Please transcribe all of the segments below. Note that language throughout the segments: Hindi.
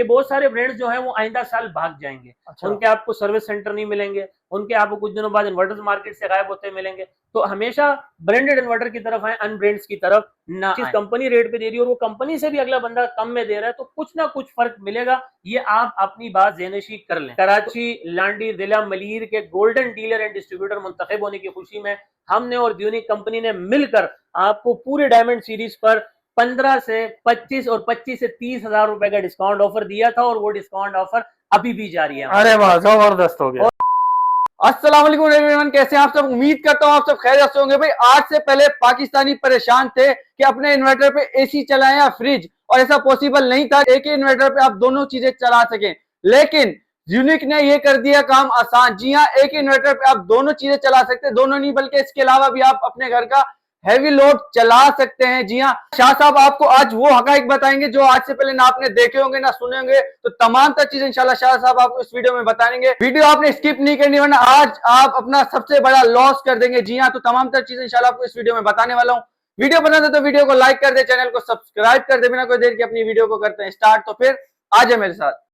कि बहुत सारे ब्रांड्स जो हैं वो आइंदा साल भाग जाएंगे। अच्छा। उनके आपको सर्विस सेंटर नहीं मिलेंगे, उनके आपको कुछ दिनों बाद इन्वर्टर्स मार्केट से गायब होते मिलेंगे। तो हमेशा ब्रांडेड इन्वर्टर की तरफ आए, अनब्रांड्स की तरफ ना आए। कंपनी रेट पे दे रही है और वो कंपनी से भी अगला बंदा कम में दे रहा है, तो कुछ ना कुछ फर्क मिलेगा, ये आप अपनी बात ज़हनशी कर लें। कराची, लांडी, जिला मलीर के गोल्डन डीलर एंड डिस्ट्रीब्यूटर मुंतखब होने की खुशी में हमने और यूनिक कंपनी ने मिलकर आपको पूरे डायमंड सीरीज पर 15 से 25 और 25 से 30 हजार रुपए का डिस्काउंट ऑफर दिया था और वो डिस्काउंट ऑफर अभी भी जारी है। अरे वाह, जबरदस्त हो गया। अस्सलाम वालेकुम एवरीवन, कैसे हैं आप सब? उम्मीद करता हूँ आप सब खैरियत से होंगे। भाई, आज से पहले पाकिस्तानी परेशान थे कि अपने इन्वर्टर पे एसी चलाएं या फ्रिज, और ऐसा पॉसिबल नहीं था एक ही इन्वर्टर पे आप दोनों चीजें चला सकें। लेकिन यूनिक ने ये कर दिया काम आसान। जी हाँ, एक ही इन्वर्टर पे आप दोनों चीजें चला सकते हैं, दोनों नहीं बल्कि इसके अलावा भी आप अपने घर का हैवी लोड चला सकते हैं। जी हाँ, शाह साहब आपको आज वो हकाइक बताएंगे जो आज से पहले ना आपने देखे होंगे ना सुने होंगे। तो तमाम तर चीजें इंशाल्लाह शाह साहब आपको इस वीडियो में बताएंगे। वीडियो आपने स्किप नहीं करनी, वरना आज आप अपना सबसे बड़ा लॉस कर देंगे। जी हाँ, तो तमाम तर चीजें इंशाल्लाह आपको इस वीडियो में बताने वाला हूँ। वीडियो पसंद है तो वीडियो को लाइक कर दे, चैनल को सब्सक्राइब कर दे। बिना कोई देर की अपनी वीडियो को करते हैं स्टार्ट। तो फिर आ जाए मेरे साथ।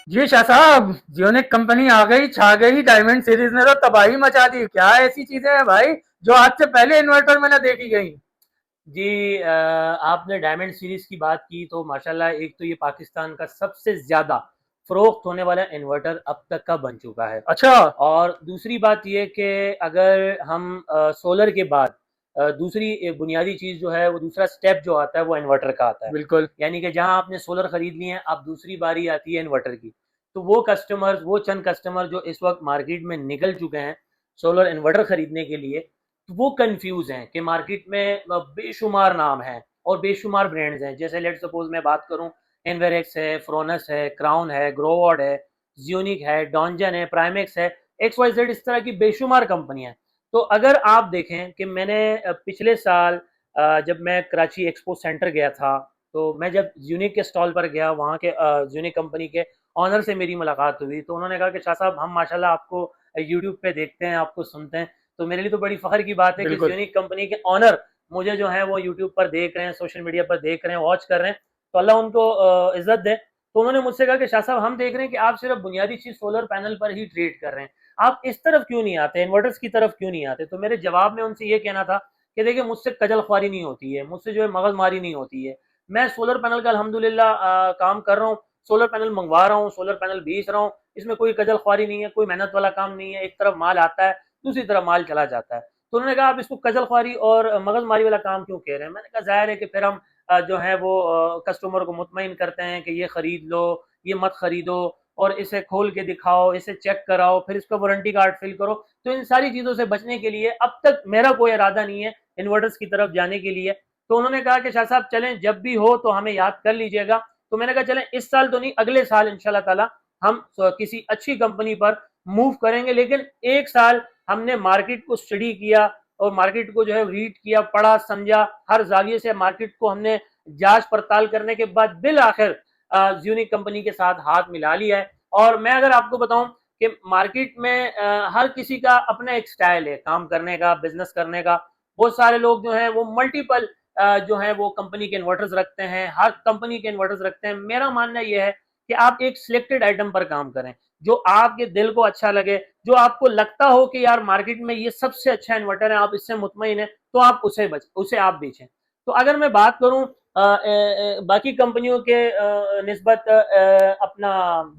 जी शाह साहब, जियोनिक कंपनी आ गई, छा गई। डायमंड सीरीज ने तो तबाही मचा दी। क्या ऐसी चीजें हैं भाई जो आज से पहले इन्वर्टर में ना देखी गई? जी, आपने डायमंड सीरीज की बात की तो माशाल्लाह एक तो ये पाकिस्तान का सबसे ज्यादा फरोख्त होने वाला इन्वर्टर अब तक का बन चुका है। अच्छा। और दूसरी बात ये कि अगर हम सोलर के बाद दूसरी एक बुनियादी चीज़ जो है वो दूसरा स्टेप जो आता है वो इन्वर्टर का आता है। बिल्कुल। यानी कि जहां आपने सोलर खरीद लिए हैं, अब दूसरी बारी आती है इन्वर्टर की। तो वो कस्टमर, वो चंद कस्टमर जो इस वक्त मार्केट में निकल चुके हैं सोलर इन्वर्टर खरीदने के लिए, तो वो कंफ्यूज हैं कि मार्केट में बेशुमार नाम हैं और बेशुमार ब्रांड्स हैं। जैसे लेट सपोज मैं बात करूं, एनवेरेक्स है, फ्रोनस है, क्राउन है, ग्रोवॉड है, जियोनिक है, डॉन्जन है, प्राइमेक्स है, एक्स वाई जेड, इस तरह की बेशुमार कंपनियां। तो अगर आप देखें कि मैंने पिछले साल जब मैं कराची एक्सपो सेंटर गया था, तो मैं जब यूनिक के स्टॉल पर गया, वहाँ के यूनिक कंपनी के ऑनर से मेरी मुलाकात हुई। तो उन्होंने कहा कि शाह साहब, हम माशाल्लाह आपको यूट्यूब पे देखते हैं, आपको सुनते हैं, तो मेरे लिए तो बड़ी फ़ख्र की बात है कि यूनिक कंपनी के ऑनर मुझे जो है वो यूट्यूब पर देख रहे हैं, सोशल मीडिया पर देख रहे हैं, वॉच कर रहे हैं। तो अल्लाह उनको इज़्ज़त दे। तो उन्होंने मुझसे कहा कि शाह साहब, हम देख रहे हैं कि आप सिर्फ बुनियादी चीज़ सोलर पैनल पर ही ट्रेड कर रहे हैं, आप इस तरफ क्यों नहीं आते, इन्वर्टर्स की तरफ क्यों नहीं आते? तो मेरे जवाब में उनसे ये कहना था कि देखिए, मुझसे कजल ख्वारी नहीं होती है, मुझसे जो है मगजमारी नहीं होती है। मैं सोलर पैनल का अल्हम्दुलिल्लाह काम कर रहा हूँ, सोलर पैनल मंगवा रहा हूँ, सोलर पैनल बेच रहा हूँ, इसमें कोई कजल ख्वारी नहीं है, कोई मेहनत वाला काम नहीं है। एक तरफ माल आता है, दूसरी तरफ माल चला जाता है। तो उन्होंने कहा, आप इसको कजल ख्वारी और मगजमारी वाला काम क्यों कह रहे हैं? मैंने कहा, जाहिर है कि फिर हम जो है वो कस्टमर को मुतमईन करते हैं कि ये खरीद लो, ये मत खरीदो, और इसे खोल के दिखाओ, इसे चेक कराओ, फिर इसका वारंटी कार्ड फिल करो। तो इन सारी चीज़ों से बचने के लिए अब तक मेरा कोई इरादा नहीं है इन्वर्टर्स की तरफ जाने के लिए। तो उन्होंने कहा कि शाह साहब, चलें, जब भी हो तो हमें याद कर लीजिएगा। तो मैंने कहा, चलें, इस साल तो नहीं, अगले साल इंशाल्लाह ताला हम किसी अच्छी कंपनी पर मूव करेंगे। लेकिन एक साल हमने मार्केट को स्टडी किया और मार्केट को जो है रीड किया, पढ़ा, समझा, हर जाविये से मार्केट को हमने जांच पड़ताल करने के बाद बिल आखिर यूनिक कंपनी के साथ हाथ मिला लिया है। और मैं अगर आपको बताऊं कि मार्केट में हर किसी का अपना एक स्टाइल है काम करने का, बिजनेस करने का। बहुत सारे लोग जो हैं वो मल्टीपल जो है वो कंपनी के इन्वर्टर्स रखते हैं, हर कंपनी के इन्वर्टर्स रखते हैं। मेरा मानना यह है कि आप एक सिलेक्टेड आइटम पर काम करें, जो आपके दिल को अच्छा लगे, जो आपको लगता हो कि यार मार्केट में ये सबसे अच्छा इन्वर्टर है, आप इससे मुतमईन है, तो आप उसे आप बेचें। तो अगर मैं बात करूं बाकी कंपनियों के निस्बत अपना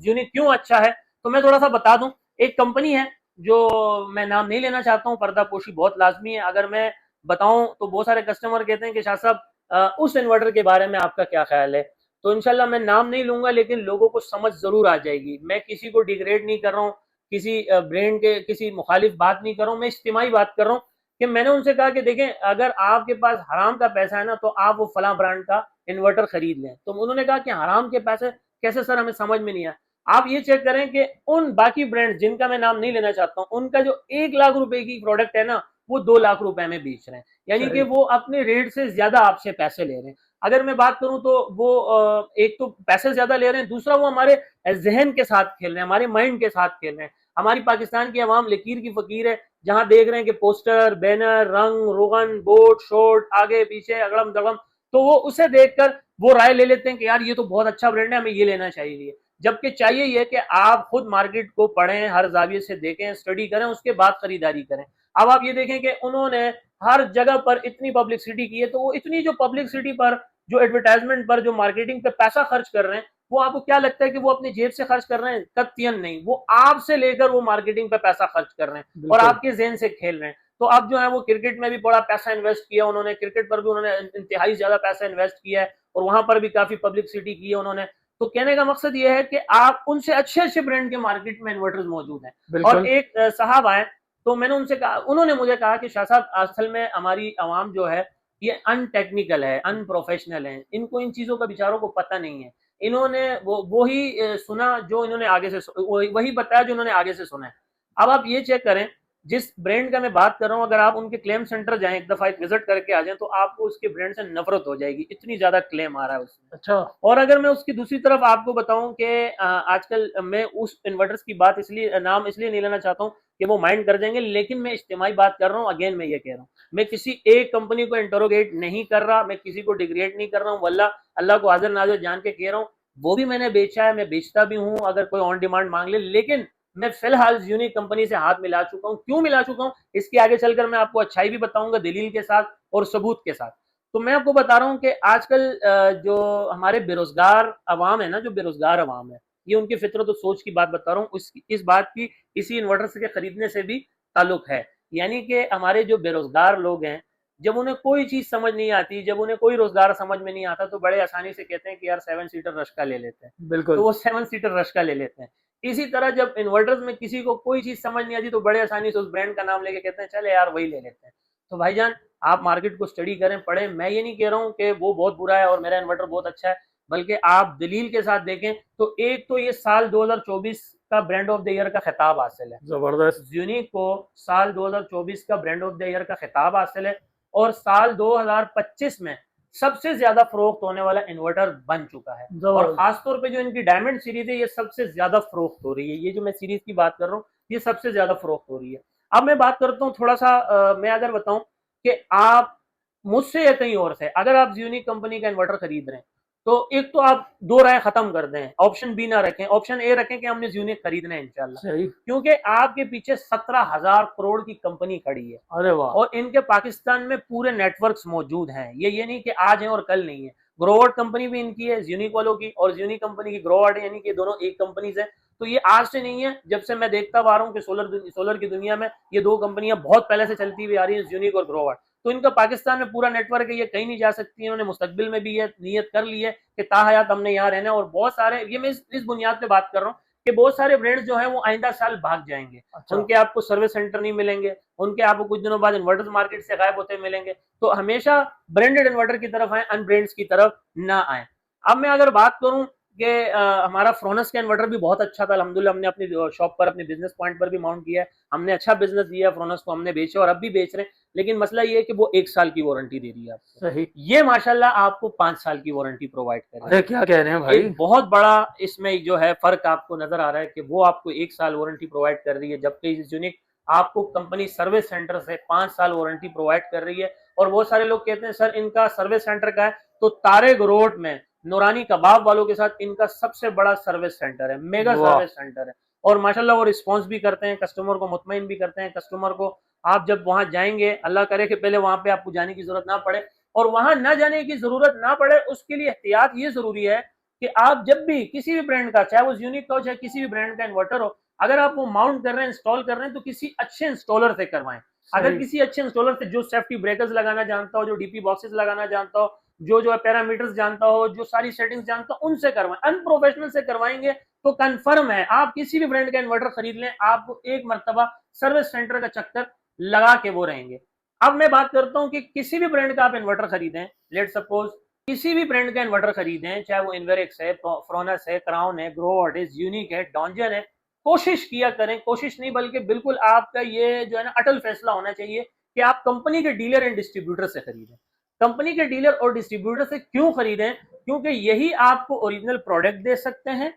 यूनिक क्यों अच्छा है, तो मैं थोड़ा सा बता दूं। एक कंपनी है जो मैं नाम नहीं लेना चाहता हूं, पर्दापोशी बहुत लाजमी है। अगर मैं बताऊं तो बहुत सारे कस्टमर कहते हैं कि शाह साहब, उस इन्वर्टर के बारे में आपका क्या ख्याल है? तो इंशाल्लाह मैं नाम नहीं लूंगा, लेकिन लोगों को समझ जरूर आ जाएगी। मैं किसी को डिग्रेड नहीं कर रहा हूँ, किसी ब्रांड के किसी मुखालिफ बात नहीं कर रहा हूँ, मैं इज्तिमाई बात कर रहा हूँ। कि मैंने उनसे कहा कि देखें, अगर आपके पास हराम का पैसा है ना, तो आप वो फला ब्रांड का इन्वर्टर खरीद लें। तो उन्होंने कहा कि हराम के पैसे कैसे सर, हमें समझ में नहीं आया। आप ये चेक करें कि उन बाकी ब्रांड जिनका मैं नाम नहीं लेना चाहता हूँ, उनका जो 1 लाख रुपए की प्रोडक्ट है ना, वो 2 लाख रुपए में बेच रहे हैं। यानी कि वो अपने रेट से ज्यादा आपसे पैसे ले रहे हैं। अगर मैं बात करूं तो वो एक तो पैसे ज्यादा ले रहे हैं, दूसरा वो हमारे जहन के साथ खेल रहे हैं, हमारे माइंड के साथ खेल रहे हैं। हमारी पाकिस्तान की आवाम लकीर की फकीर है, जहां देख रहे हैं कि पोस्टर, बैनर, रंग रोगन, बोर्ड शोर्ट, आगे पीछे अगड़म दगड़म, तो वो उसे देखकर वो राय ले लेते हैं कि यार ये तो बहुत अच्छा ब्रांड है, हमें ये लेना चाहिए। जबकि चाहिए ये कि आप खुद मार्केट को पढ़ें, हर जाविये से देखें, स्टडी करें, उसके बाद खरीदारी करें। अब आप ये देखें कि उन्होंने हर जगह पर इतनी पब्लिसिटी की है, तो वो इतनी जो पब्लिसिटी पर, जो एडवर्टाइजमेंट पर, जो मार्केटिंग पे पैसा खर्च कर रहे हैं, वो आपको क्या लगता है कि वो अपनी जेब से खर्च कर रहे हैं? कतई नहीं, वो आपसे लेकर वो मार्केटिंग पे पैसा खर्च कर रहे हैं और आपके ज़हन से खेल रहे हैं। तो अब जो है वो क्रिकेट में भी बड़ा पैसा इन्वेस्ट किया उन्होंने, क्रिकेट पर भी उन्होंने इंतहाई ज्यादा पैसा इन्वेस्ट किया है और वहां पर भी काफी पब्लिसिटी की है उन्होंने। तो कहने का मकसद ये है कि आप उनसे अच्छे अच्छे ब्रांड के मार्केट में इन्वर्टर्स मौजूद हैं। और एक साहब आए तो मैंने उनसे कहा, उन्होंने मुझे कहा कि शाह साहब असल में हमारी आवाम जो है ये अनटेक्निकल है, अनप्रोफेशनल है, इनको इन चीजों का बेचारों को पता नहीं है। इन्होंने वो ही सुना जो इन्होंने आगे से, वही बताया जो इन्होंने आगे से सुना है। अब आप ये चेक करें, जिस ब्रांड का मैं बात कर रहा हूं, अगर आप उनके क्लेम सेंटर जाएं, एक दफा विजिट करके आ जाएं, तो आपको उसके ब्रांड से नफरत हो जाएगी, इतनी ज्यादा क्लेम आ रहा है उसमें। अच्छा। और अगर मैं उसकी दूसरी तरफ आपको बताऊं कि आजकल मैं उस इन्वर्टर्स की बात नाम इसलिए नहीं लेना चाहता हूं कि वो माइंड कर जाएंगे, लेकिन मैं इज्तिमाई बात कर रहा हूं। अगेन मैं ये कह रहा हूं, मैं किसी एक कंपनी को इंटरोगेट नहीं कर रहा, मैं किसी को डिग्रेड नहीं कर रहा हूं, वल्लाह अल्लाह को हाजिर नाजिर जान के कह रहा हूं, वो भी मैंने बेचा है, मैं बेचता भी हूं अगर कोई ऑन डिमांड मांग ले। लेकिन मैं फिलहाल यूनिक कंपनी से हाथ मिला चुका हूं। क्यों मिला चुका हूं, इसके आगे चलकर मैं आपको अच्छाई भी बताऊंगा दलील के साथ और सबूत के साथ। तो मैं आपको बता रहा हूं कि आजकल जो हमारे बेरोजगार अवाम है ना, जो बेरोजगार अवाम है, ये उनकी फितरत और सोच की बात बता रहा हूँ, इस बात की इसी इन्वर्टर के खरीदने से भी ताल्लुक है। यानी कि हमारे जो बेरोजगार लोग हैं, जब उन्हें कोई चीज समझ नहीं आती, जब उन्हें कोई रोजगार समझ में नहीं आता, तो बड़े आसानी से कहते हैं कि यार 7 सीटर रश्का ले लेते हैं। बिल्कुल। तो वो 7 सीटर रश्का ले लेते हैं। इसी तरह जब इन्वर्टर्स में किसी को कोई चीज समझ नहीं आती, तो बड़े आसानी से उस ब्रांड का नाम लेके कहते हैं चले यार वही ले लेते हैं। तो भाईजान आप मार्केट को स्टडी करें, पढ़ें। मैं ये नहीं कह रहा हूँ कि वो बहुत बुरा है और मेरा इन्वर्टर बहुत अच्छा है, बल्कि आप दलील के साथ देखें तो एक तो ये साल 2024 का ब्रांड ऑफ द ईयर का खिताब हासिल है। जबरदस्त। यूनिक को साल 2024 का ब्रांड ऑफ द ईयर का खिताब हासिल है और साल 2025 में सबसे ज्यादा फरोख्त होने वाला इन्वर्टर बन चुका है। और खासतौर पे जो इनकी डायमंड सीरीज है, ये सबसे ज्यादा फरोख्त हो रही है। ये जो मैं सीरीज की बात कर रहा हूँ, ये सबसे ज्यादा फरोख्त हो रही है। अब मैं बात करता हूँ थोड़ा सा, मैं अगर बताऊं कि आप मुझसे या कहीं और से अगर आप यूनिक कंपनी का इन्वर्टर खरीद रहे हैं, तो एक तो आप दो राय खत्म कर दें, ऑप्शन बी ना रखें, ऑप्शन ए रखें कि हमने यूनिक खरीदना है इंशाल्लाह। क्योंकि आपके पीछे 17,000 करोड़ की कंपनी खड़ी है। अरे वाह। और इनके पाकिस्तान में पूरे नेटवर्क्स मौजूद हैं। ये नहीं कि आज है और कल नहीं है। ग्रोवर्ट कंपनी भी इनकी है, यूनिक वालों की, और यूनिक कंपनी की ग्रोवर्ट, यानी कि दोनों एक कंपनीज है। तो ये आज से नहीं है, जब से मैं देखता आ रहा हूँ कि सोलर की दुनिया में ये दो कंपनियां बहुत पहले से चलती हुई आ रही है, यूनिक और ग्रोवर्ट। तो इनका पाकिस्तान में पूरा नेटवर्क है, ये कहीं नहीं जा सकती। इन्होंने मुस्तकबिल में भी ये नियत कर ली है कि ताहयात हमने यहाँ रहना। और बहुत सारे, ये मैं इस बुनियाद पे बात कर रहा हूँ कि बहुत सारे ब्रांड्स जो हैं वो आइंदा साल भाग जाएंगे। अच्छा। उनके आपको सर्विस सेंटर नहीं मिलेंगे, उनके आपको कुछ दिनों बाद इन्वर्टर्स मार्केट से गायब होते मिलेंगे। तो हमेशा ब्रांडेड इन्वर्टर की तरफ आए, अनब्रांड्स की तरफ ना आए। अब मैं अगर बात करूं कि हमारा फ्रोनस का इन्वर्टर भी बहुत अच्छा था, अल्हम्दुलिल्लाह हमने अपनी शॉप पर, अपने बिजनेस पॉइंट पर भी माउंट किया है, हमने अच्छा बिजनेस दिया, फ्रोनस को हमने बेचा और अब भी बेच रहे हैं। लेकिन मसला ये है कि वो 1 साल की वारंटी दे रही है आपको। सही। ये माशाल्लाह आपको 5 साल की वारंटी प्रोवाइड कर रही है। अरे क्या कह रहे हैं भाई। एक बहुत बड़ा इसमें जो है फर्क आपको नजर आ रहा है कि वो आपको 1 साल वारंटी प्रोवाइड कर रही है, जबकि यूनिक आपको कंपनी सर्विस सेंटर से 5 साल वारंटी प्रोवाइड कर रही है। और बहुत सारे लोग कहते हैं सर इनका सर्विस सेंटर का है, तो तारेग रोड में नूरानी कबाब वालों के साथ इनका सबसे बड़ा सर्विस सेंटर है, मेगा सर्विस सेंटर है। और माशाल्लाह वो रिस्पॉन्स भी करते हैं, कस्टमर को मुतमईन भी करते हैं। कस्टमर को आप जब वहां जाएंगे, अल्लाह करे कि पहले वहां पे आपको जाने की जरूरत ना पड़े, और वहां ना जाने की जरूरत ना पड़े उसके लिए एहतियात ये जरूरी है कि आप जब भी किसी भी ब्रांड का, चाहे वो यूनिक का हो चाहे किसी भी ब्रांड का इन्वर्टर हो, अगर आप वो माउंट कर रहे हैं, इंस्टॉल कर रहे हैं, तो किसी अच्छे इंस्टॉलर से करवाएं। अगर किसी अच्छे इंस्टॉलर से जो सेफ्टी ब्रेकर्स लगाना जानता हो, जो डीपी बॉक्सेस लगाना जानता हो, जो पैरामीटर्स जानता हो, जो सारी सेटिंग्स जानता हो, उनसे करवाएं। अनप्रोफेशनल से करवाएंगे तो कंफर्म है आप किसी भी ब्रांड का इन्वर्टर खरीद लें, आपको एक मर्तबा सर्विस सेंटर का चक्कर लगा के वो रहेंगे। अब मैं बात करता हूं कि किसी भी ब्रांड का आप इन्वर्टर खरीदें, लेट सपोज किसी भी ब्रांड का इन्वर्टर खरीदें, चाहे वो इन्वेरिक्स है, फ्रोनस है, क्राउन है, ग्रोवर्ट है, यूनिक है, डॉन्जन है, कोशिश किया करें, कोशिश नहीं बल्कि बिल्कुल आपका ये जो है ना अटल फैसला होना चाहिए कि आप कंपनी के डीलर एंड डिस्ट्रीब्यूटर से खरीदें। कंपनी के डीलर और डिस्ट्रीब्यूटर से क्यों खरीदें? क्योंकि यही आपको ओरिजिनल प्रोडक्ट दे सकते हैं,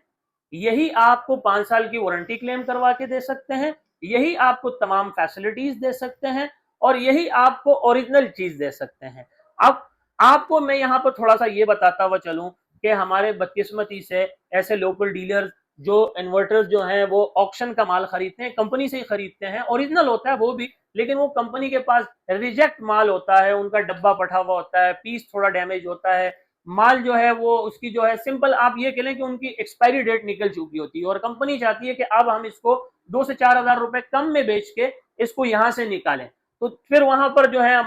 यही आपको 5 साल की वारंटी क्लेम करवा के दे सकते हैं, यही आपको तमाम फैसिलिटीज दे सकते हैं और यही आपको ओरिजिनल चीज दे सकते हैं। अब आपको मैं यहाँ पर थोड़ा सा ये बताता हुआ चलूं कि हमारे बदकिस्मती से ऐसे लोकल डीलर्स जो इन्वर्टर्स जो हैं वो ऑक्शन का माल खरीदते हैं, कंपनी से ही खरीदते हैं, ओरिजिनल होता है वो भी, लेकिन वो कंपनी के पास रिजेक्ट माल होता है, उनका डब्बा पटा हुआ होता है, पीस थोड़ा डैमेज होता है, माल जो है वो उसकी जो है सिंपल आप ये कह लें कि उनकी एक्सपायरी डेट निकल चुकी होती है और कंपनी चाहती है कि अब हम इसको 2 से 4 हजार रुपए कम में बेच के इसको यहां से निकालें। तो फिर वहां पर जो है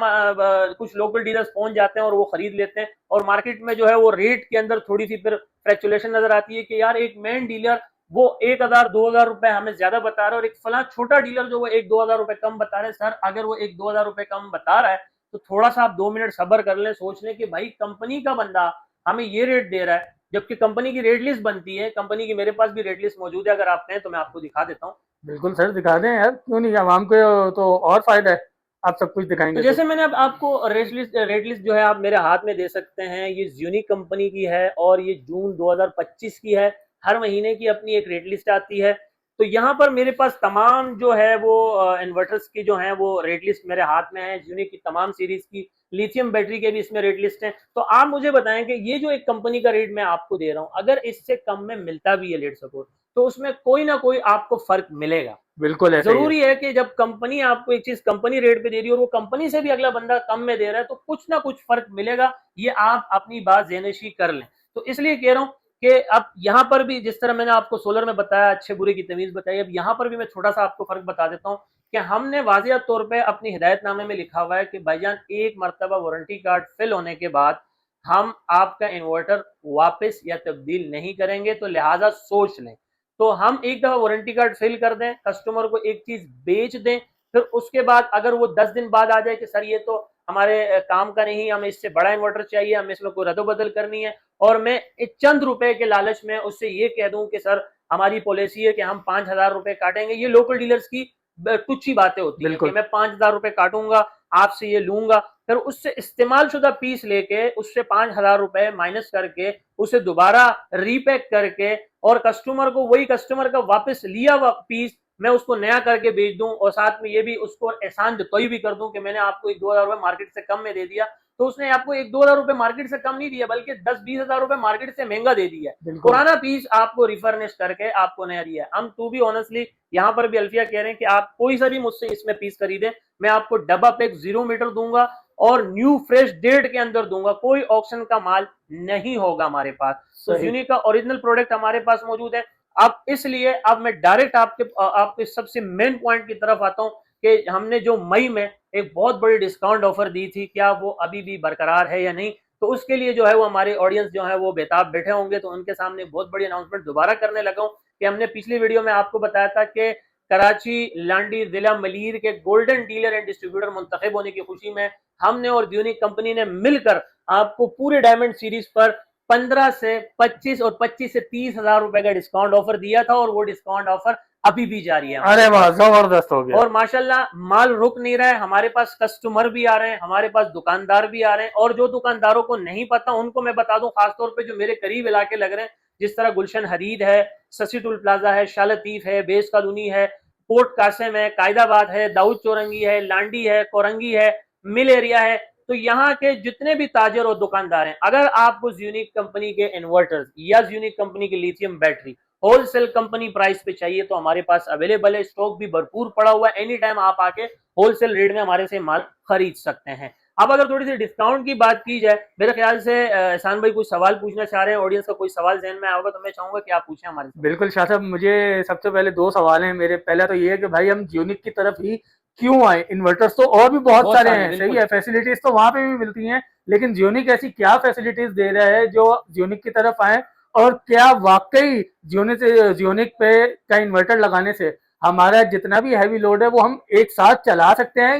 कुछ लोकल डीलर्स पहुंच जाते हैं और वो खरीद लेते हैं और मार्केट में जो है वो रेट के अंदर थोड़ी सी फिर फ्लैक्चुएशन नजर आती है कि यार एक मेन डीलर वो 1,000-2,000 रुपए हमें ज्यादा बता रहा है और एक फला छोटा डीलर जो वो 1-2 हजार रुपए कम बता रहे हैं। सर अगर वो 1-2 हजार रुपए कम बता रहा है तो थोड़ा सा आप 2 मिनट सब्र कर लें, सोच लें कि भाई कंपनी का बंदा हमें ये रेट दे रहा है, जबकि कंपनी की रेट लिस्ट बनती है, कंपनी की मेरे पास भी रेट लिस्ट मौजूद है, अगर आप कहें तो मैं आपको दिखा देता हूँ। बिल्कुल सर दिखा दें यार, क्यों नहीं, आवाम को तो और फायदा है, आप सब कुछ तो दिखाएंगे जैसे मैंने अब आपको रेट लिस्ट जो है आप मेरे हाथ में दे सकते हैं, ये यूनिक कंपनी की है और ये जून 2025 की है। हर महीने की अपनी एक रेट लिस्ट आती है। तो यहाँ पर मेरे पास तमाम जो है वो इन्वर्टर्स की जो है वो रेट लिस्ट मेरे हाथ में है, यूनिक की तमाम सीरीज की, लिथियम बैटरी के भी इसमें रेट लिस्ट है। तो आप मुझे बताएं कि ये जो एक कंपनी का रेट मैं आपको दे रहा हूँ, अगर इससे कम में मिलता भी है लेट सपोज, तो उसमें कोई ना कोई आपको फर्क मिलेगा। बिल्कुल ऐसा ही है। जरूरी है कि जब कंपनी आपको एक चीज कंपनी रेट पे दे रही है और वो कंपनी से भी अगला बंदा कम में दे रहा है तो कुछ ना कुछ फर्क मिलेगा, ये आप अपनी बात ज़हनशी कर लें। तो इसलिए कह रहा हूँ कि अब यहाँ पर भी जिस तरह मैंने आपको सोलर में बताया, अच्छे बुरे की तमीज बताई, अब यहाँ पर भी मैं छोटा सा आपको फर्क बता देता हूँ कि हमने वाजिया तौर पर अपनी हिदायतनामे में लिखा हुआ है कि भाईजान एक मरतबा वारंटी कार्ड फिल होने के बाद हम आपका इन्वर्टर वापस या तब्दील नहीं करेंगे, तो लिहाजा सोच लें। तो हम एक दफा वारंटी कार्ड फिल कर दें, कस्टमर को एक चीज बेच दें, फिर उसके बाद अगर वो 10 दिन बाद आ जाए कि सर ये तो हमारे काम का नहीं, हमें इससे बड़ा इन्वर्टर चाहिए, हमें इसमें कोई रद्दबदल करनी है, और मैं चंद रुपए के लालच में उससे ये कह दूं कि सर हमारी पॉलिसी है कि हम 5,000 रुपए काटेंगे, ये लोकल डीलर्स की टुच्ची बातें होती है कि मैं 5,000 रुपए काटूंगा, आपसे ये लूंगा, फिर उससे इस्तेमाल शुदा पीस लेके उससे 5,000 रुपए माइनस करके उसे दोबारा रीपैक करके और कस्टमर को वही कस्टमर का वापस लिया हुआ पीस मैं उसको नया करके बेच दूं और साथ में ये भी उसको एहसान जताई भी कर दूं कि मैंने आपको 1-2 हजार रुपए मार्केट से कम में दे दिया, तो उसने आपको 1-2 हजार रुपए मार्केट से कम नहीं दिया बल्कि 10-20 हजार रुपए मार्केट से महंगा दे दिया। पुराना पीस आपको रिफर्निश करके आपको नया दिया। हम टू बी ऑनेस्टली यहाँ पर भी अल्फिया कह रहे हैं कि आप कोई सा भी मुझसे इसमें पीस खरीदे, मैं आपको डब्बा पैक 0 मीटर दूंगा और न्यू फ्रेश डेट के अंदर दूंगा, कोई ऑक्शन का माल नहीं होगा हमारे पास। तो यूनिक का ओरिजिनल प्रोडक्ट हमारे पास मौजूद है। अब इसलिए अब मैं डायरेक्ट आपके सबसे मेन पॉइंट की तरफ आता हूं कि हमने जो मई में एक बहुत बड़ी डिस्काउंट ऑफर दी थी, क्या वो अभी भी बरकरार है या नहीं, तो उसके लिए जो है वो हमारे ऑडियंस जो है वो बेताब बैठे होंगे, तो उनके सामने बहुत बड़ी अनाउंसमेंट दोबारा करने लगा हूं कि हमने पिछली वीडियो में आपको बताया था कि कराची, लांडी, जिला मलीर के गोल्डन डीलर एंड डिस्ट्रीब्यूटर मुंतखब होने की खुशी में हमने और यूनिक कंपनी ने मिलकर आपको पूरे डायमंड सीरीज पर 15 से 25 और 25 से 30 हजार रुपए का डिस्काउंट ऑफर दिया था और वो डिस्काउंट ऑफर अभी भी जारी है। अरे वाह, जबरदस्त हो गया। और माशाल्लाह माल रुक नहीं रहा है, हमारे पास कस्टमर भी आ रहे हैं, हमारे पास दुकानदार भी आ रहे हैं, और जो दुकानदारों को नहीं पता उनको मैं बता दूं, खासतौर पे जो मेरे करीब इलाके लग रहे हैं, जिस तरह गुलशन हरीद है, ससी टूल प्लाजा है, शाह लतीफ है, बेस कॉलोनी है, पोर्ट कासिम है, कायदाबाद है, दाऊद चौरंगी है, लांडी है, कोरंगी है, मिल एरिया है, तो यहाँ के जितने भी ताजर और दुकानदार हैं, अगर आपको यूनिक कंपनी के इन्वर्टर्स या यूनिक कंपनी की lithium battery wholesale company price पे चाहिए तो हमारे पास अवेलेबल है, स्टॉक भी भरपूर पड़ा हुआ है, एनी टाइम आप आके होलसेल रेट में हमारे से माल खरीद सकते हैं। अब अगर थोड़ी सी डिस्काउंट की बात की जाए, मेरे ख्याल से एहसान भाई कुछ सवाल पूछना चाह रहे हैं, ऑडियंस का कोई सवाल ज़हन में आएगा तो मैं चाहूंगा कि आप पूछें हमारे से। बिल्कुल शाह साहब, मुझे सबसे पहले 2 सवाल हैं मेरे। पहला तो ये है कि भाई हम यूनिक की तरफ ही क्यों आए? इन्वर्टर्स तो और भी बहुत सारे हैं, सही है, फैसिलिटीज तो वहां पे भी मिलती हैं, लेकिन यूनिक ऐसी क्या फैसिलिटीज दे रहा है जो यूनिक की तरफ आए, और क्या वाकई यूनिक पे का इन्वर्टर लगाने से हमारा जितना भी हैवी लोड है वो हम एक साथ चला सकते हैं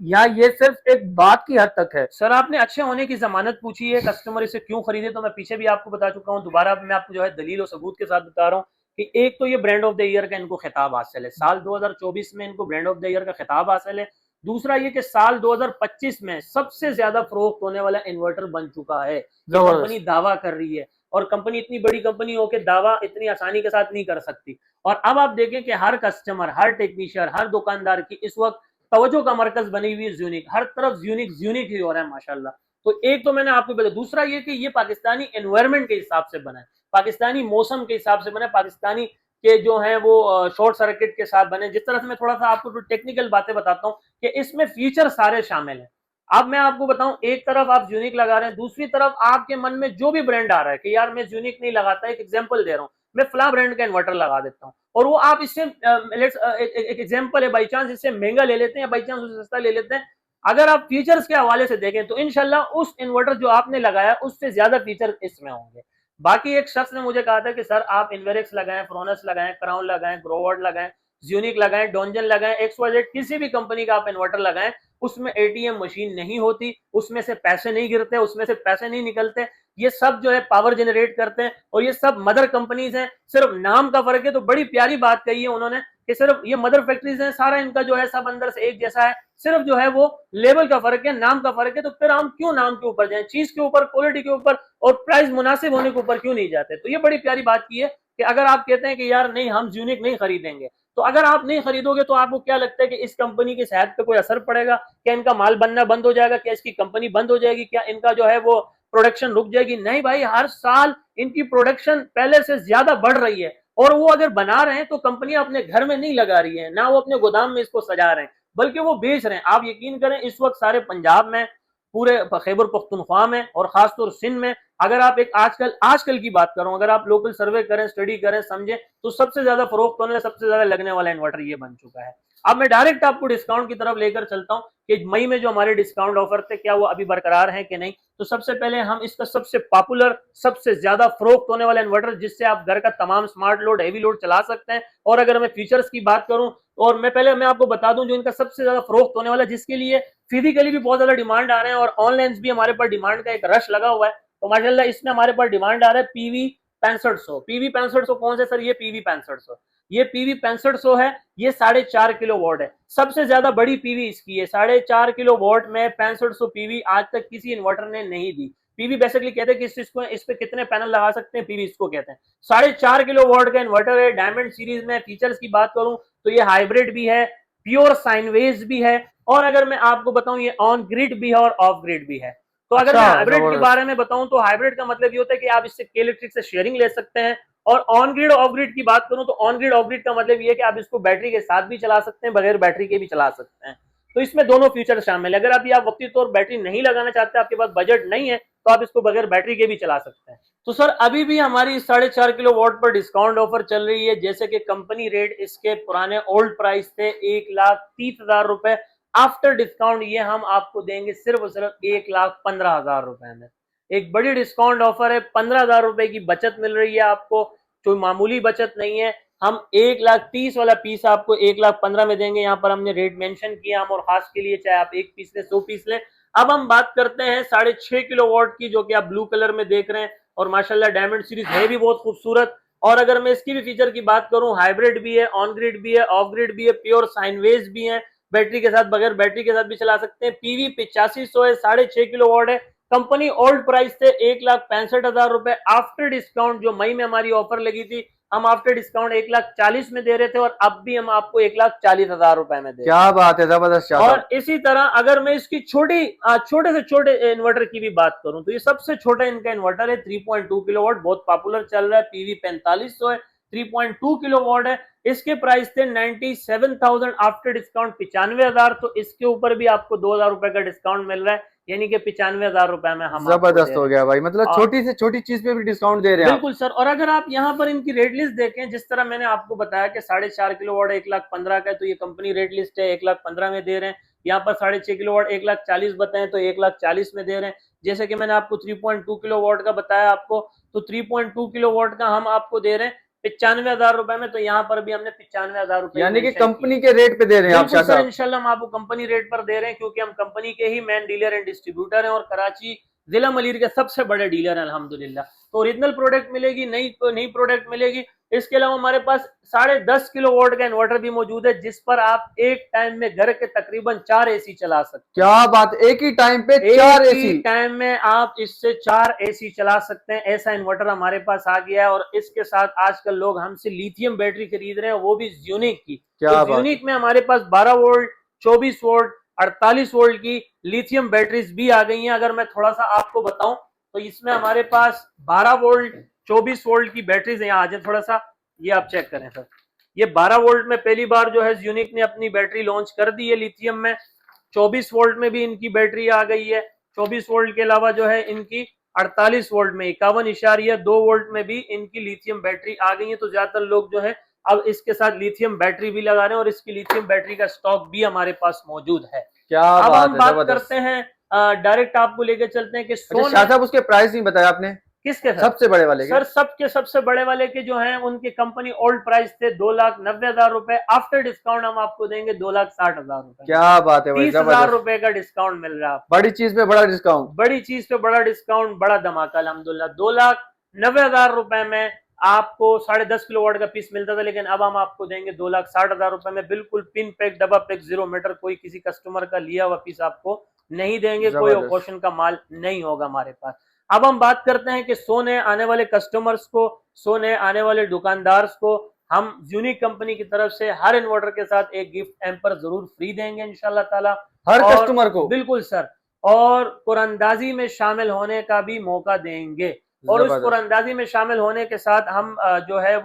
या ये सिर्फ एक बात की हद तक है? सर आपने अच्छे होने की जमानत पूछी है, कस्टमर इसे क्यों खरीदे, तो मैं पीछे भी आपको बता चुका हूँ, दोबारा मैं आपको जो है दलील और सबूत के साथ बता रहा हूँ कि एक तो ये ब्रांड ऑफ द ईयर का इनको खिताब हासिल है, साल 2024 में इनको ब्रांड ऑफ द ईयर का खिताब हासिल है। दूसरा ये कि साल 2025 में सबसे ज्यादा फरोख्त होने वाला इन्वर्टर बन चुका है, कंपनी दावा कर रही है। और कंपनी इतनी बड़ी कंपनी हो के दावा इतनी आसानी के साथ नहीं कर सकती। और अब आप देखें कि हर कस्टमर, हर टेक्नीशियन, हर दुकानदार की इस वक्त तवज्जो का मरकज बनी हुई है यूनिक, हर तरफ यूनिक ही हो रहा है माशाल्लाह। तो एक तो मैंने आपको बताया, दूसरा ये कि ये पाकिस्तानी एनवायरनमेंट के हिसाब से बना है, पाकिस्तानी मौसम के हिसाब से बना है, पाकिस्तानी के जो है वो शॉर्ट सर्किट के साथ बने। जिस तरह से मैं थोड़ा सा आपको टेक्निकल बातें बताता हूँ कि इसमें फीचर सारे शामिल हैं। अब मैं आपको बताऊं, एक तरफ आप यूनिक लगा रहे हैं, दूसरी तरफ आपके मन में जो भी ब्रांड आ रहा है कि यार मैं यूनिक नहीं लगाता, एक एग्जांपल दे रहा हूं, मैं फला ब्रांड का इन्वर्टर लगा देता हूं, और वो आप इससे एक एग्जांपल है, बाई चांस इससे महंगा ले लेते हैं, बाई चांस उससे सस्ता ले लेते हैं, अगर आप फीचर्स के हवाले से देखें तो इंशाल्लाह उस इन्वर्टर जो आपने लगाया उससे ज्यादा फीचर इसमें होंगे। बाकी एक शख्स ने मुझे कहा था कि सर आप इन्वेरेक्स लगाएं, फ्रोनस लगाएं, क्राउन लगाएं, ग्रोवर्ड लगाएं, यूनिक लगाएं, डोंजन लगाएं, XYZ किसी भी कंपनी का आप इन्वर्टर लगाएं, उसमें एटीएम मशीन नहीं होती, उसमें से पैसे नहीं गिरते, उसमें से पैसे नहीं निकलते, ये सब जो है पावर जनरेट करते हैं, और ये सब मदर कंपनीज हैं, सिर्फ नाम का फर्क है। तो बड़ी प्यारी बात कही है उन्होंने कि सिर्फ ये मदर फैक्ट्रीज हैं, सारा इनका जो है सब अंदर से एक जैसा है, सिर्फ जो है वो लेवल का फर्क है, नाम का फर्क है। तो फिर हम क्यों नाम के ऊपर जाएं, चीज के ऊपर, क्वालिटी के ऊपर और प्राइस मुनासिब होने के ऊपर क्यों नहीं जाते। तो ये बड़ी प्यारी बात की है कि अगर आप कहते हैं कि यार नहीं हम यूनिक नहीं खरीदेंगे, तो अगर आप नहीं खरीदोगे तो आपको क्या लगता है कि इस कंपनी की सेहत पे कोई असर पड़ेगा, क्या इनका माल बनना बंद हो जाएगा, क्या इसकी कंपनी बंद हो जाएगी, क्या इनका जो है वो प्रोडक्शन रुक जाएगी? नहीं भाई, हर साल इनकी प्रोडक्शन पहले से ज्यादा बढ़ रही है, और वो अगर बना रहे हैं तो कंपनियां अपने घर में नहीं लगा रही है, ना वो अपने गोदाम में इसको सजा रहे हैं, बल्कि वो बेच रहे हैं। आप यकीन करें इस वक्त सारे पंजाब में, पूरे खैबर पख्तूनख्वा में और खासतौर सिंध में, अगर आप एक आजकल की बात करूं, अगर आप लोकल सर्वे करें, स्टडी करें, समझें, तो सबसे ज्यादा फरोख्त होने, सबसे ज्यादा लगने वाला इन्वर्टर ये बन चुका है। अब मैं डायरेक्ट आपको डिस्काउंट की तरफ लेकर चलता हूं कि मई में जो हमारे डिस्काउंट ऑफर थे क्या वो अभी बरकरार हैं कि नहीं। तो सबसे पहले हम इसका सबसे पॉपुलर, सबसे ज्यादा फरोख्त होने वाला इन्वर्टर, जिससे आप घर का तमाम स्मार्ट लोड, हैवी लोड चला सकते हैं। और अगर मैं फीचर्स की बात करूं, और मैं आपको बता दूं जो इनका सबसे ज्यादा फरोख्त होने वाला, जिसके लिए फिजिकली भी बहुत ज्यादा डिमांड आ रहे हैं और ऑनलाइन भी हमारे पास डिमांड का एक रश लगा हुआ है। तो माशाल्लाह इसमें हमारे पास डिमांड आ रहा है पीवी 6500। पीवी 6500 कौन से सर? ये पीवी 6500, ये पीवी 6500 है, ये 4.5 किलो वॉट है, सबसे ज्यादा बड़ी पीवी इसकी है। 4.5 किलो वॉट में 6500 पीवी आज तक किसी इन्वर्टर ने नहीं दी। पीवी बेसिकली कहते हैं कि इस पे कितने पैनल लगा सकते हैं, पीवी इसको कहते हैं। 4.5 किलो वॉट का इन्वर्टर है, डायमंड सीरीज में। फीचर्स की बात करूं तो ये हाइब्रिड भी है, प्योर साइन वेव भी है, और अगर मैं आपको बताऊं ये ऑन ग्रिड भी है और ऑफ ग्रिड भी है। तो अगर मैं हाइब्रिड के बारे में बताऊं तो हाइब्रिड का मतलब ये होता है कि आप इससे इलेक्ट्रिक से शेयरिंग ले सकते हैं। और ऑन ग्रिड ऑफ ग्रिड की बात करूं तो ऑन ग्रिड ऑफ ग्रिड का मतलब ये है कि आप इसको बैटरी के साथ भी चला सकते हैं, बगैर बैटरी के भी चला सकते हैं। तो इसमें दोनों फीचर शामिल है। अगर आप वक्ती तौर बैटरी नहीं लगाना चाहते, आपके पास बजट नहीं है, तो आप इसको बगैर बैटरी के भी चला सकते हैं। तो सर अभी भी हमारी 4.5 किलो वॉट पर डिस्काउंट ऑफर चल रही है। जैसे कि कंपनी रेट इसके पुराने ओल्ड प्राइस थे 1,30,000 रुपए, आफ्टर डिस्काउंट ये हम आपको देंगे सिर्फ और सिर्फ 1,15,000 रुपए में। एक बड़ी डिस्काउंट ऑफर है, 15,000 रुपए की बचत मिल रही है आपको, कोई मामूली बचत नहीं है। हम 1,30,000 वाला पीस आपको 1,15,000 में देंगे। यहाँ पर हमने रेट मेंशन किया हम, और खास के लिए चाहे आप 1 पीस ले, 100 पीस ले। अब हम बात करते हैं 6.5 किलो वॉट की, जो कि आप ब्लू कलर में देख रहे हैं, और माशाल्लाह डायमंड सीरीज है भी बहुत खूबसूरत। और अगर मैं इसकी भी फीचर की बात करूं, हाइब्रिड भी है, ऑन ग्रिड भी है, ऑफ ग्रिड भी है, प्योर साइन वेव्स भी है, बैटरी के साथ, बगैर बैटरी के साथ भी चला सकते हैं। पीवी 8500 है, 6.5 किलो वॉट है। कंपनी ओल्ड प्राइस थे 1,65,000 रुपए, आफ्टर डिस्काउंट जो मई में हमारी ऑफर लगी थी, हम आफ्टर डिस्काउंट 1,40,000 में दे रहे थे, और अब भी हम आपको 1,40,000 रुपए में दे रहे हैं। क्या बात है, जबरदस्त। और इसी तरह अगर मैं इसकी छोटे से छोटे इन्वर्टर की भी बात करूं तो ये सबसे छोटा इनका इन्वर्टर है, 3.2 किलोवाट, बहुत पॉपुलर चल रहा है, पीवी 4500 है, 3.2 किलोवाट है। इसके प्राइस थे 97,000, आफ्टर डिस्काउंट 95,000। तो इसके ऊपर भी आपको 2,000 रुपए का डिस्काउंट मिल रहा है, यानी कि 95,000 रुपए में हम जबरदस्त हो गया भाई, मतलब छोटी से छोटी चीज पे भी डिस्काउंट दे रहे हैं। बिल्कुल सर। और अगर आप यहाँ पर इनकी रेट लिस्ट देखें, जिस तरह मैंने आपको बताया कि 4.5 किलोवाट 1,15,000 का है, तो ये कंपनी रेट लिस्ट है 1,15,000 में दे रहे हैं। यहाँ पर 6.5 किलोवाट 1,40,000 बताएं तो 1,40,000 में दे रहे हैं। जैसे कि मैंने आपको 3.2 किलोवाट का बताया आपको, तो 3.2 किलोवाट का हम आपको दे रहे हैं 95,000 रुपए में। तो यहाँ पर भी हमने 95,000 रुपए, यानी कि कंपनी के रेट पे दे रहे हैं आप सर। इंशाल्लाह हम आपको कंपनी रेट पर दे रहे हैं, क्योंकि हम कंपनी के ही मेन डीलर एंड डिस्ट्रीब्यूटर हैं, और कराची जिला मलीर के सबसे बड़े डीलर हैं अल्हम्दुलिल्लाह। तो ओरिजिनल प्रोडक्ट मिलेगी, नई प्रोडक्ट मिलेगी, इसके अलावा हमारे पास 10.5 किलोवाट का इन्वर्टर भी मौजूद है, जिस पर आप एक टाइम में घर के तकरीबन 4 एसी चला सकते हैं। क्या बात, एक ही टाइम पे 4 एसी? टाइम में आप इससे 4 एसी चला सकते हैं, ऐसा इन्वर्टर हमारे पास आ गया है। और इसके साथ आजकल लोग हमसे लिथियम बैटरी खरीद रहे हैं, वो भी ज़्यूनिक की। क्या तो ज़्यूनिक में हमारे पास 12 वोल्ट, 24 वोल्ट, 48 वोल्ट की लिथियम बैटरीज भी आ गई हैं। अगर मैं थोड़ा सा आपको बताऊं तो इसमें हमारे पास 12 वोल्ट, 24 वोल्ट की बैटरीज यहाँ आ जाए थोड़ा सा, ये आप चेक करें सर। ये 12 वोल्ट में पहली बार जो है ज़्यूनिक ने अपनी बैटरी लॉन्च कर दी है लिथियम में। 24 वोल्ट में भी इनकी बैटरी आ गई है। 24 वोल्ट के अलावा जो है इनकी 48 वोल्ट में 51.2 वोल्ट में भी इनकी लिथियम बैटरी आ गई है। तो ज्यादातर लोग जो है अब इसके साथ लिथियम बैटरी भी लगा रहे हैं और इसकी लिथियम बैटरी का स्टॉक भी हमारे पास मौजूद है। क्या अब बात हम है, बात करते हैं, डायरेक्ट आपको लेके चलते हैं कि शाह साहब उसके प्राइस नहीं बताया आपने, किसके सर? सबसे बड़े वाले के? सर सबके सबसे बड़े वाले के जो हैं उनकी कंपनी ओल्ड प्राइस थे 2,90,000 रुपए। आफ्टर डिस्काउंट हम आपको देंगे 2,60,000 रुपए। क्या बात है, 30,000 रुपए का डिस्काउंट मिल रहा है। बड़ी चीज पे बड़ा डिस्काउंट, बड़ी चीज पे बड़ा डिस्काउंट, बड़ा धमाका अल्हम्दुलिल्लाह। 2,90,000 रुपए में आपको 10.5 किलोवाट का पीस मिलता था, लेकिन अब हम आपको देंगे 2,60,000 रुपए में बिल्कुल पिन पैक, डबा पैक, 0 मीटर। कोई किसी कस्टमर का लिया हुआ पीस आपको नहीं देंगे, कोई ऑपोशन का माल नहीं होगा हमारे पास। अब हम बात करते हैं कि सोने आने वाले कस्टमर्स को, सोने आने वाले दुकानदार को हम ज़्यूनिक कंपनी की तरफ से हर इन्वर्टर के साथ एक गिफ्ट एम्पर जरूर फ्री देंगे इंशाल्लाह ताला, हर कस्टमर को। बिल्कुल सर। और कुरानंदाजी में शामिल होने का भी मौका देंगे। और उस कुरानंदाजी में शामिल होने के साथ हम जो है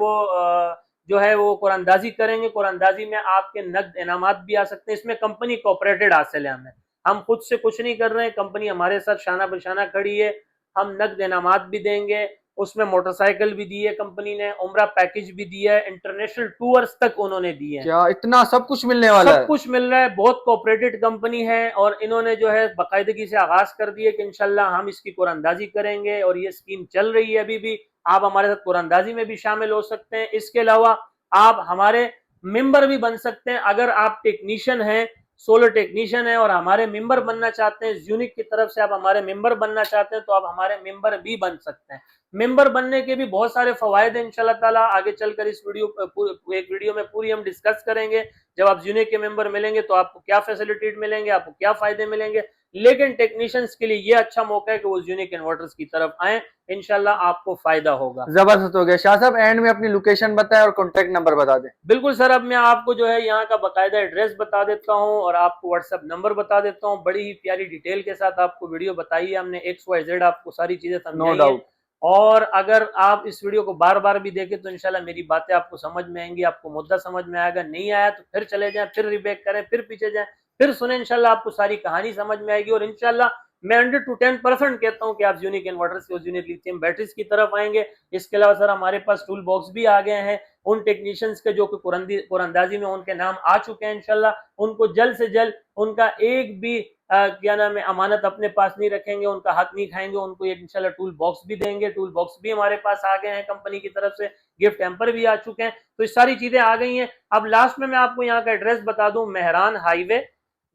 वो कुरानंदाजी करेंगे। कुरानंदाजी में आपके नकद इनामात भी आ सकते हैं। इसमें कंपनी कोऑपरेटेड हासिल है हमें, हम खुद से कुछ नहीं कर रहे हैं, कंपनी हमारे साथ शाना बशाना खड़ी है। हम नकद इनामात भी देंगे, उसमें मोटरसाइकिल भी दी है कंपनी ने, उम्रा पैकेज भी दिया है, इंटरनेशनल टूर्स तक उन्होंने दिए हैं। क्या इतना सब कुछ मिलने वाला है? सब कुछ मिल रहा है। बहुत कोऑपरेटेड कंपनी है और इन्होंने जो है बाकायदगी से आगाज कर दिए कि इंशाल्लाह हम इसकी कुरानंदाजी करेंगे और ये स्कीम चल रही है अभी भी। आप हमारे साथ कुरानंदाजी में भी शामिल हो सकते हैं। इसके अलावा आप हमारे मेंबर भी बन सकते हैं। अगर आप टेक्नीशियन हैं, सोलर टेक्नीशियन है और हमारे मेंबर बनना चाहते हैं, ज़्यूनिक की तरफ से आप हमारे मेंबर बनना चाहते हैं, तो आप हमारे मेंबर भी बन सकते हैं। मेंबर बनने के भी बहुत सारे फवायद हैं इंशाल्लाह ताला, आगे चलकर इस एक वीडियो में पूरी हम डिस्कस करेंगे। जब आप ज़्यूनिक के मेंबर मिलेंगे तो आपको क्या फैसिलिटी मिलेंगे, आपको क्या फायदे मिलेंगे। लेकिन टेक्नीशियंस के लिए ये अच्छा मौका है कि वो ज़्यूनिक इन्वर्टर्स की तरफ आए, इंशाल्लाह आपको फायदा होगा। जबरदस्त हो गया। शाह साहब एंड में अपनी लोकेशन बताएं और कॉन्टेक्ट नंबर बता दें। बिल्कुल सर, अब मैं आपको जो है यहाँ का बाकायदा एड्रेस बता देता हूँ और आपको व्हाट्सएप नंबर बता देता हूँ। बड़ी ही प्यारी डिटेल के साथ आपको वीडियो बताई है हमने, XYZ आपको सारी चीजें समझाई हैं। और अगर आप इस वीडियो को बार बार भी देखें तो इंशाल्लाह मेरी बातें आपको समझ में आएंगी, आपको मुद्दा समझ में आएगा। नहीं आया तो फिर चले जाएं, फिर रिबैक करें, फिर पीछे जाएं, फिर सुने, इंशाल्लाह आपको सारी कहानी समझ में आएगी। और इंशाल्लाह मैं 100 to 10% कहता हूं कि आप ज़्यूनिक इन्वर्टर्स और ज़्यूनिक लिथियम बैटरीज की तरफ आएंगे। इसके अलावा सर हमारे पास टूल बॉक्स भी आ गए हैं उन टेक्नीशियंस के जो कि कुरानंदाजी में उनके नाम आ चुके हैं। इंशाल्लाह उनको जल्द से जल्द उनका एक भी क्या नाम है अमानत अपने पास नहीं रखेंगे, उनका हक नहीं खाएंगे, उनको इंशाल्लाह टूल बॉक्स भी देंगे। टूल बॉक्स भी हमारे पास आ गए हैं कंपनी की तरफ से, गिफ्ट हैम्पर भी आ चुके हैं। तो ये सारी चीजें आ गई हैं। अब लास्ट में मैं आपको यहाँ का एड्रेस बता दूं, मेहरान हाईवे,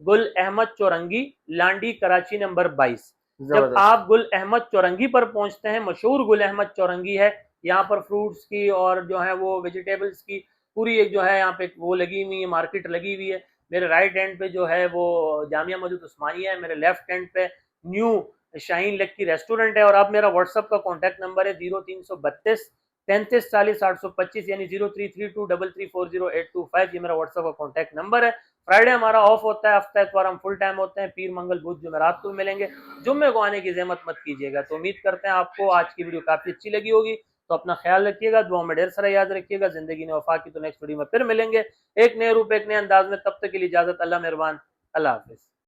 गुल अहमद चौरंगी, लांडी, कराची नंबर 22। जब आप गुल अहमद चौरंगी पर पहुंचते हैं, मशहूर गुल अहमद चौरंगी है, यहाँ पर फ्रूट्स की और जो है वो वेजिटेबल्स की पूरी एक जो है यहाँ पे वो लगी हुई है, मार्केट लगी हुई है। मेरे राइट हैंड पे जो है वो जामिया मस्जिद उस्मानिया है, मेरे लेफ्ट हैंड पे न्यू शाहीन लक्की रेस्टोरेंट है। और अब मेरा व्हाट्सएप का कॉन्टैक्ट नंबर है 0332 33 40 825, यानी 0332334085। ये मेरा व्हाट्सएप का कॉन्टैक्ट नंबर है। फ्राइडे हमारा ऑफ होता है, हफ्ता इतवार हम फुल टाइम होते हैं, पीर मंगल बुध जुमेरात को मिलेंगे। जुम्मे को आने की जहमत मत कीजिएगा। तो उम्मीद करते हैं आपको आज की वीडियो काफी अच्छी लगी होगी। तो अपना ख्याल रखिएगा, दुआ में ढेर सारा याद रखिएगा। जिंदगी ने वफा की। तो नेक्स्ट वीडियो में फिर मिलेंगे एक नए रूप, एक नए अंदाज में। तब तक के लिए इजाजत, अल्लाह मेहरबान, अल्लाह हाफिज।